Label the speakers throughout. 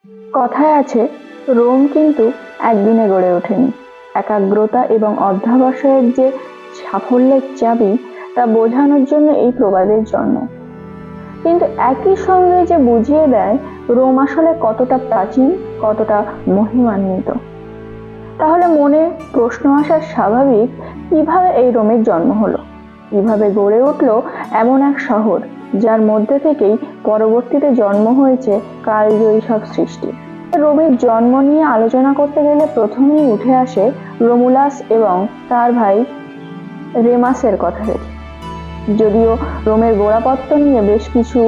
Speaker 1: কথায় আছে, রোম কিন্তু একদিনে গড়ে ওঠেনি। একাগ্রতা এবং অধ্যবসায়ের যে সাফল্যের চাবি তা বোঝানোর জন্য এই প্রবাদের জন্ম। কিন্তু একই সঙ্গে যে বুঝিয়ে দেয় রোম আসলে কতটা প্রাচীন, কতটা মহিমান্বিত। তাহলে মনে প্রশ্ন আসা স্বাভাবিক, কিভাবে এই রোমের জন্ম হলো, কিভাবে গড়ে উঠলো এমন এক শহর যার মধ্যে থেকেই পরবর্তীতে জন্ম হয়েছে কালজয়ী সব সৃষ্টি। রোমের জন্ম নিয়ে আলোচনা করতে গেলে প্রথমেই উঠে আসে রোমুলাস এবং তার ভাই রেমাসের কথা। যদিও রোমের গোড়াপত্তন নিয়ে বেশ কিছু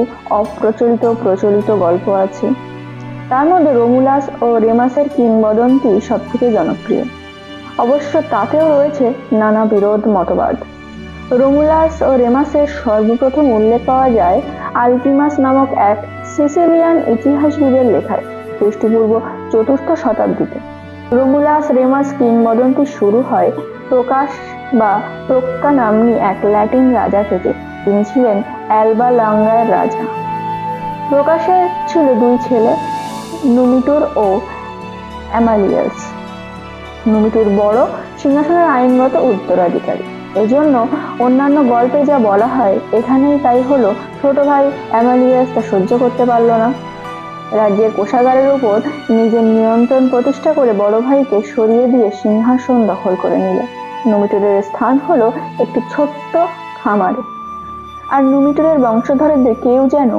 Speaker 1: প্রচলিত গল্প আছে, তার মধ্যে রোমুলাস ও রেমাসের কিংবদন্তি সবথেকে জনপ্রিয়। অবশ্য তাতেও রয়েছে নানা বিরোধ মতবাদ। রোমুলাস ও রেমাসের সর্বপ্রথম উল্লেখ পাওয়া যায় আলকিমাস নামক এক সিসিলিয়ান ইতিহাসবিদের লেখায় খ্রিস্টপূর্ব 4th শতাব্দীতে। রোমুলাস রেমাস কিংবদন্তি শুরু হয় প্রকাশ বা প্রক্কা নাম্নী এক ল্যাটিন রাজা থেকে। তিনি ছিলেন অ্যালবা লঙ্গায়ের রাজা। প্রকাশের ছিল 2 ছেলে, নুমিটুর ও অ্যামালিয়াস। নুমিটুর বড়, সিংহাসনের আইনগত উত্তরাধিকারী। এজন্য অন্যান্য গল্পে যা বলা হয় এখানেই তাই হলো, ছোট ভাই অ্যামালিয়াস তা সহ্য করতে পারল না। রাজ্যের কোষাগারের উপর নিজের নিয়ন্ত্রণ প্রতিষ্ঠা করে বড় ভাইকে সরিয়ে দিয়ে সিংহাসন দখল করে নিল। নুমিটুরের স্থান হলো একটি ছোট্ট খামারে। আর নুমিটুরের বংশধরদের কেউ যেন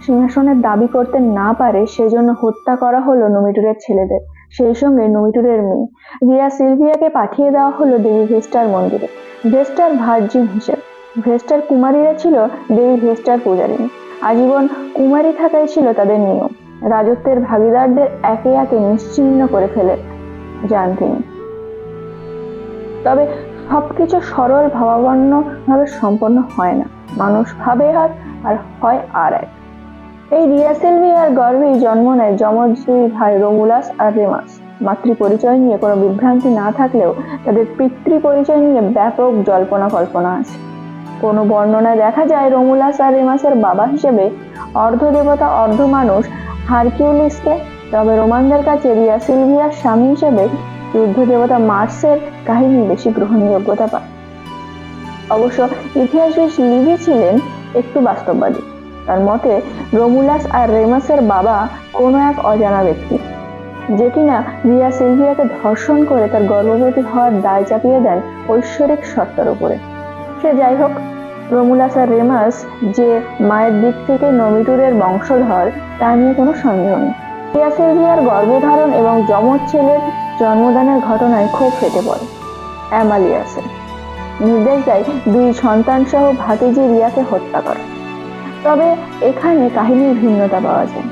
Speaker 1: সিংহাসনের দাবি করতে না পারে, সেজন্য হত্যা করা হলো নুমিটুরের ছেলেদের, সেই সঙ্গে নুমিটুরের মেয়ে রিয়া সিলভিয়াকে পাঠিয়ে দেওয়া হলো দেবী ভেস্টার মন্দিরে, ভেস্টার ভার্জিন হিসেবে। ভেস্টার কুমারীরা ছিল দেবী ভেস্টার পূজারিণী। আজীবন কুমারী থাকাই ছিল তাদের নিয়ম। রাজত্বের ভাগীদারদের একে একে নিশ্চিহ্ন করে ফেলে যান তিনি। তবে সবকিছু সরল ভাবাপন্ন ভাবে সম্পন্ন হয় না। মানুষ ভাবে এক আর হয় আর এক। এই রিয়া সিলভিয়ার গর্ভেই জন্ম নেয় যমজ 2 ভাই রোমুলাস আর রেমাস। মাতৃ পরিচয় নিয়ে কোনো বিভ্রান্তি না থাকলেও তাদের পিতৃ পরিচয় নিয়ে ব্যাপক জল্পনা কল্পনা আছে। কোনো বর্ণনায় দেখা যায় রোমুলাস আর রেমাসের বাবা হিসেবে অর্ধ দেবতা অর্ধ মানুষ হারকিউলিসকে, তবে রোমানদের কাছে রিয়া সিলভিয়ার স্বামী হিসেবে যুদ্ধ দেবতা মার্সের কাহিনী বেশি গ্রহণযোগ্যতা পায়। অবশ্য ইতিহাসবিদ লিভি ছিলেন একটু বাস্তববাদী। তার মতে রোমুলাস আর রেমাসের বাবা কোনো এক অজানা ব্যক্তি, যে কিনা রিয়া সিলভিয়াকে ধর্ষণ করে তার গর্ভবতী হওয়ার দায় চাপিয়ে দেন ঐশ্বরিক সত্তার উপরে। সে যাই হোক, রোমুলাস আর রেমাস যে মায়ের দিক থেকে নুমিটুরের বংশধর তা নিয়ে কোনো সন্দেহ নেই। রিয়া সিলভিয়ার গর্ভধারণ এবং যমজ ছেলের জন্মদানের ঘটনায় ক্ষোভ ফেটে পড়ে অ্যামালিয়াসের। নির্দেশ দেয় 2 সন্তান সহ ভাতিজি রিয়াকে হত্যা করে। তবে এখানে কাহিনীর ভিন্নতা পাওয়া যায়।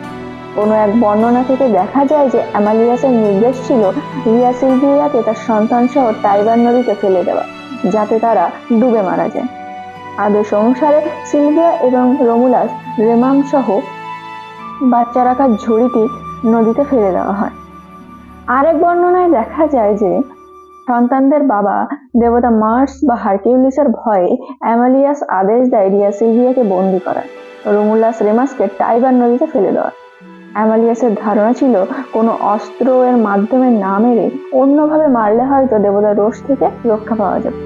Speaker 1: কোনো এক বর্ণনা থেকে দেখা যায় যে অ্যামালিয়াসের নির্দেশ ছিল রিয়া সিলভিয়াকে তার সন্তান সহ টাইবার নদীতে ফেলে দেওয়া, যাতে তারা ডুবে মারা যায়। আদেশ অনুসারে সিলভিয়া এবং রোমুলাস রেমাম সহ বাচ্চা রাখার ঝুড়িটি নদীতে ফেলে দেওয়া হয়। আরেক বর্ণনায় দেখা যায় যে সন্তানদের বাবা দেবতা মার্স বা হারকিউলিসের ভয়ে অ্যামালিয়াস আদেশ দেয় রিয়া সিলভিয়াকে বন্দি করার, রোমুলাস রেমাসকে টাইবার নদীতে ফেলে দেওয়ার। অ্যামালিয়াসের ধারণা ছিল কোনো অস্ত্র এর মাধ্যমে না মেরে অন্যভাবে মারলে হয়তো দেবতার রোষ থেকে রক্ষা পাওয়া যাবে।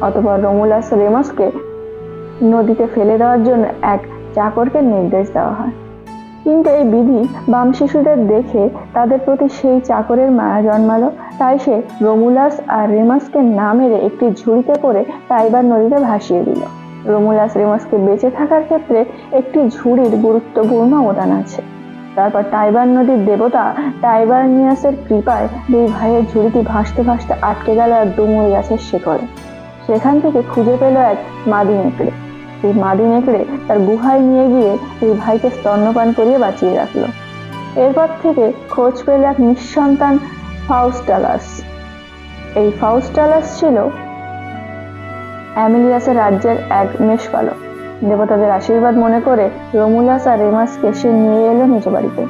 Speaker 1: অতঃপর রোমুলাস রেমাসকে নদীতে ফেলে দেওয়ার জন্য এক চাকরকে নির্দেশ দেওয়া হয়। কিন্তু এই বিধি বাম শিশুদের দেখে তাদের প্রতি সেই চাকরের মায়া জন্মালো, তাই সে রোমুলাস আর রেমাসকে না মেরে একটি ঝুড়িতে করে টাইবার নদীতে ভাসিয়ে দিল। রোমুলাস রেমাসকে বেঁচে থাকার ক্ষেত্রে একটি ঝুড়ির গুরুত্বপূর্ণ অবদান আছে। তারপর টাইবার নদীর দেবতা টাইবারনিয়াসের কৃপায় 2 ভাইয়ের ঝুড়িটি ভাসতে ভাসতে আটকে গেল এক ডুমুর গাছের শেকড়ে। সেখান থেকে খুঁজে পেল এক মাদি নেকড়ে। সেই মাদি নেকড়ে তার গুহায় নিয়ে গিয়ে 2 ভাইকে স্তন্যপান করিয়ে বাঁচিয়ে রাখলো। এরপর থেকে খোঁজ পেল এক নিঃসন্তান ফাউস্টালাস। এই ফাউস্টালাস ছিল অ্যামিলিয়াসের রাজ্যের এক মেষপালক। দেবতাদের আশীর্বাদ মনে করে রোমুলাস আর রেমাসকে সে নিয়ে এলো নিজ বাড়িতে।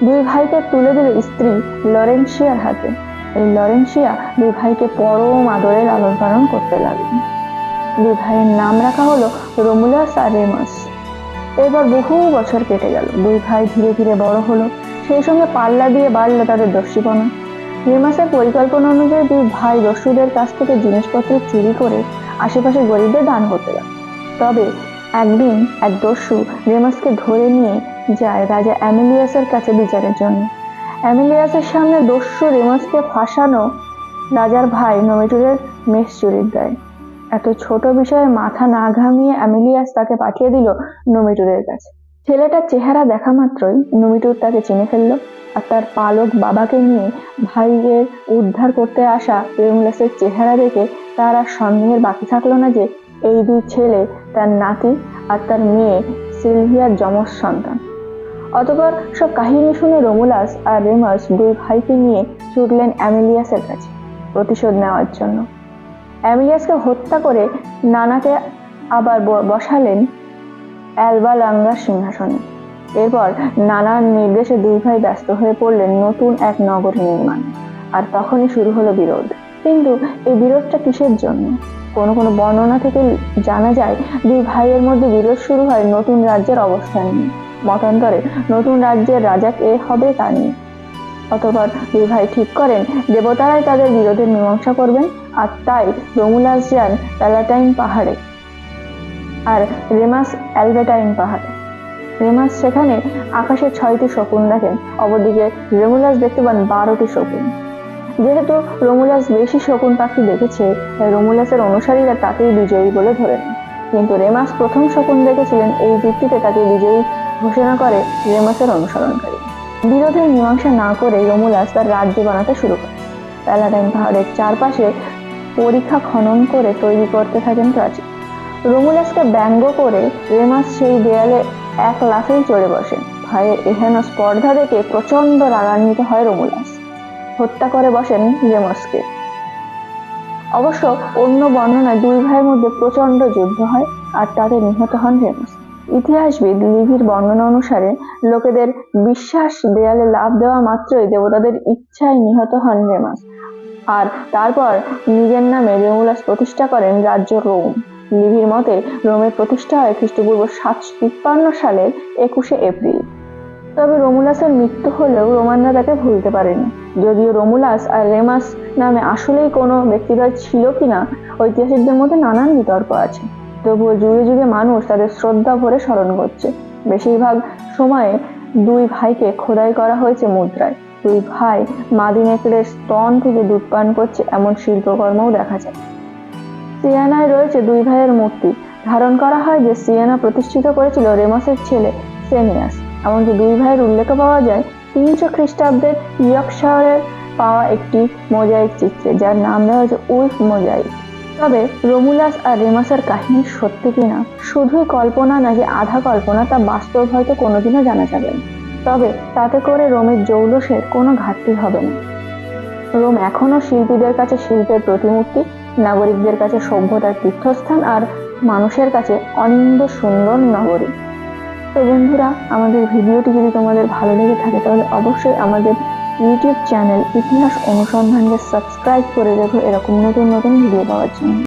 Speaker 1: 2 ভাইকে তুলে দিল স্ত্রী লরেন্সিয়ার হাতে। এই লরেন্সিয়া 2 ভাইকে পরম আদরে লালন পালন করতে লাগলেন। 2 ভাইয়ের নাম রাখা হলো রোমুলাস আর রেমাস। এরপর বহু বছর কেটে গেল। 2 ভাই ধীরে ধীরে বড় হলো। সেই সঙ্গে পাল্লা দিয়ে বাড়ল তাদের দস্যুপনা। রেমাসের পরিকল্পনা অনুযায়ী দুই ভাই দস্যুদের কাছ থেকে জিনিসপত্র চুরি করে আশেপাশে গরিবদের দান করতে লাগল। তবে একদিন এক দস্যু রেমাসকে ধরে নিয়ে যায় রাজা অ্যামিলিয়াসের কাছে বিচারের জন্য। অ্যামিলিয়াসের সামনে দস্যু রেমাসকে ফাঁসানো রাজার ভাই নমিটুরের মেষ চুরির দায়। এত ছোট বিষয়ে মাথা না ঘামিয়ে অ্যামিলিয়াস তাকে পাঠিয়ে দিল নমিটুরের কাছে। ছেলেটার চেহারা দেখা মাত্রই নমিটুর তাকে চিনে ফেলল, আর তার পালক বাবাকে নিয়ে ভাইয়ের উদ্ধার করতে আসা রেমুলাসের চেহারা দেখে তার আর সন্দেহের বাকি থাকলো না যে এই দুই ছেলে তার নাতি আর তার মেয়ে সিলভিয়ার যমজ সন্তান। অতঃপর সব কাহিনী শুনে রোমুলাস আর রেমাস দুই ভাইকে নিয়ে ছুটলেন অ্যামিলিয়াসের কাছে প্রতিশোধ নেওয়ার জন্য। অ্যামিলিয়াসকে হত্যা করে নানাকে আবার বসালেন অ্যালবা লাঙ্গার সিংহাসনে। এরপর নানার নির্দেশে দুই ভাই ব্যস্ত হয়ে পড়লেন নতুন এক নগরী নির্মাণ। আর তখনই শুরু হলো বিরোধ। কিন্তু এই বিরোধটা কিসের জন্য? কোনো কোনো বর্ণনা থেকে জানা যায় দুই ভাইয়ের মধ্যে বিরোধ শুরু হয় নতুন রাজ্যের অবস্থান নিয়ে, মতান্তরে নতুন রাজ্যের রাজা কে হবে তা নিয়ে। অতঃপর দুই ভাই ঠিক করেন দেবতারাই তাদের বিরোধের মীমাংসা করবেন, আর তাই রোমুলাস যান প্যালাটাইন পাহাড়ে আর রেমাস অ্যালবেটাইন পাহাড়ে। রেমাস সেখানে আকাশে 6টি শকুন দেখেন, অপরদিকে রোমুলাস দেখতে পান 12টি শকুন। যেহেতু রোমুলাস বেশি শকুন পাখি দেখেছে, রোমুলাসের অনুসারীরা তাকেই বিজয়ী বলে ধরে নেন। কিন্তু রেমাস প্রথম শকুন দেখেছিলেন, এই যুক্তিতে তাকে বিজয়ী ঘোষণা করে রেমাসের অনুসরণকারী। বিরোধের মীমাংসা না করে রোমুলাস তার রাজ্য বানাতে শুরু করে। প্যালাটাইন পাহাড়ের চারপাশে পরিখা খনন করে তৈরি করতে থাকেন প্রাচীর। রোমুলাসকে ব্যঙ্গ করে রেমাস সেই দেয়ালে এক লাফেই চড়ে বসেন। ভাইয়ের এহেন স্পর্ধা দেখে প্রচন্ড রাগান্বিত হয় রোমুলাস, হত্যা করে বসেন রেমাসকে। অবশ্য অন্য বর্ণনায় দুই ভাইয়ের মধ্যে প্রচন্ড যুদ্ধ হয়, আর তাতে নিহত হন রেমাস। ইতিহাসবিদ লিভির বর্ণনা অনুসারে লোকেদের বিশ্বাস দেয়ালে লাফ দেওয়া মাত্রই দেবতাদের ইচ্ছায় নিহত হন রেমাস, আর তারপর নিজের নামে রোমুলাস প্রতিষ্ঠা করেন রাজ্য রোম। লিভির মতে রোমের প্রতিষ্ঠা হয় খ্রিস্টপূর্ব 753 সালের 21শে এপ্রিল। তবে রোমুলাসের মৃত্যু হলেও রোমানরা তাকে ভুলতে পারেনি। যদিও রোমুলাস আর রেমাস নামে আসলেই কোনো ব্যক্তিদ্বয় ছিল কিনা ঐতিহাসিকদের মধ্যে নানান বিতর্ক আছে, তবুও যুগে যুগে মানুষ তাদের শ্রদ্ধা ভরে স্মরণ করছে। বেশিরভাগ সময়ে দুই ভাইকে খোদাই করা হয়েছে মুদ্রায়। দুই ভাই মাদি নেকড়ের স্তন থেকে দুধ পান করছে এমন শিল্পকর্মও দেখা যায়। সিয়েনায় রয়েছে দুই ভাইয়ের মূর্তি। ধারণ করা হয় যে সিয়েনা প্রতিষ্ঠিত করেছিল রেমাসের ছেলে সেনিয়াস। এমনকি দুই ভাইয়ের উল্লেখ পাওয়া যায় 300 খ্রিস্টাব্দের ইয়র্কশায়ারের পাওয়া একটি মোজাইক চিত্রে, যার নাম দেওয়া হয়েছে উলফ মোজাইক। তবে রোমুলাস আর রেমাসের কাহিনী সত্যি কিনা, শুধুই কল্পনা নাকি আধা কল্পনা, তা বাস্তব হয়তো কোনোদিনও জানা যাবে না। তবে তাতে করে রোমের জৌলুসের কোনো ঘাটতি হবে না। রোম এখনো শিল্পীদের কাছে শিল্পের প্রতিমূর্তি, নাগরিকদের কাছে সভ্যতার তীর্থস্থান, আর মানুষের কাছে অনিন্দ্য সুন্দর নগরী। তো বন্ধুরা, আমাদের ভিডিওটি যদি তোমাদের ভালো লেগে থাকে তাহলে অবশ্যই আমাদের ইউটিউব চ্যানেল ইতিহাস অনুসন্ধানকে সাবস্ক্রাইব করে রেখো এরকম নতুন নতুন ভিডিও পাওয়ার জন্য।